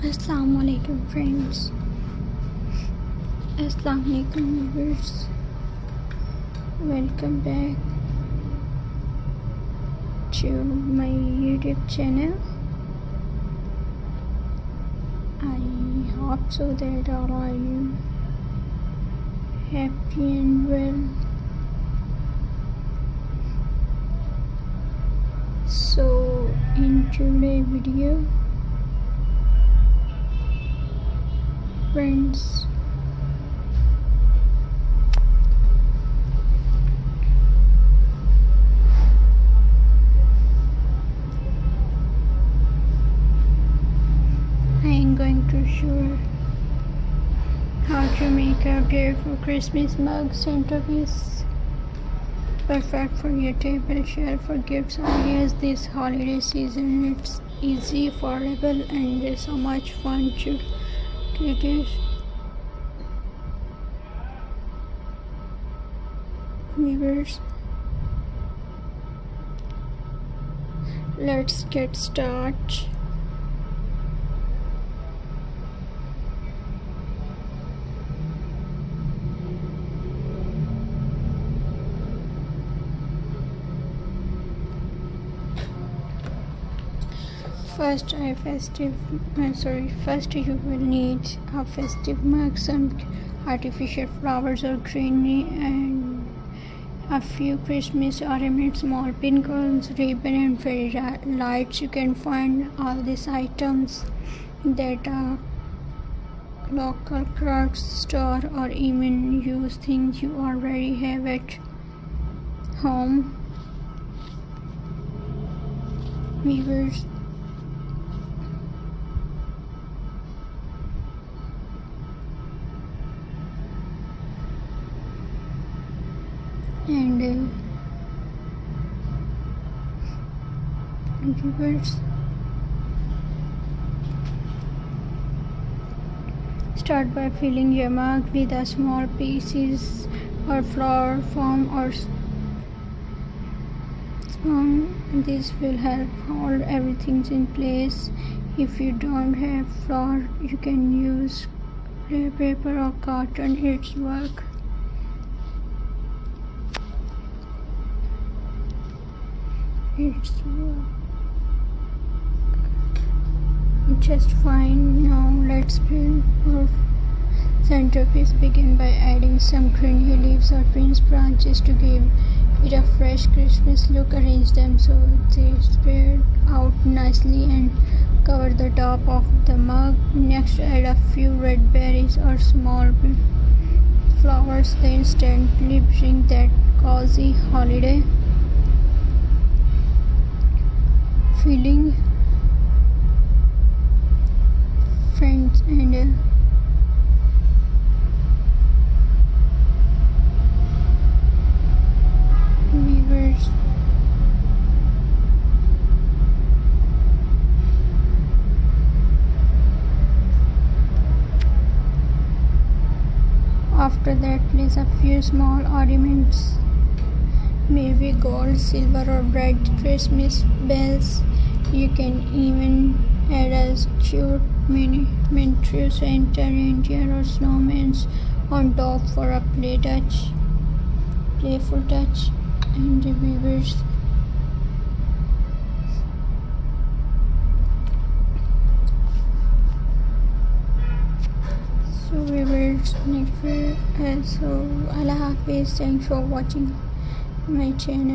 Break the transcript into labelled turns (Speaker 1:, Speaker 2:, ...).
Speaker 1: Assalamu alaikum friends. Assalamu alaikum viewers. Welcome back to my YouTube channel. I hope so that all are you happy and well. So in today's video, friends, I am going to show how to make a beautiful Christmas mug centerpiece, perfect for your table, shelf, for gifts ideas this holiday season. It's easy, affordable, and so much fun to create. Viewers, let's get started. First you will need a festive mug, some artificial flowers or greenery, and a few Christmas ornaments, small pin cones, ribbon, and fairy lights. You can find all these items at a local craft store, or even use things you already have at home. Viewers, and viewers, start by filling your mug with a small pieces or flour foam or spoon. This will help hold everything in place. If you don't have flour, you can use gray paper or cotton. It's work. Just fine. Now let's build our centerpiece. Begin by adding some green leaves or prince branches to give it a fresh Christmas look. Arrange them so they spread out nicely and cover the top of the mug. Next, add a few red berries or small flowers. They instantly bring that cozy holiday feeling. Friends, and viewers, after that, place a few small ornaments, maybe gold, silver, or red Christmas bells. You can even add a cute miniature Santa reindeer or snowmans on top for a playful touch. And the viewers, next so Allah Hafiz. Thanks for watching my channel.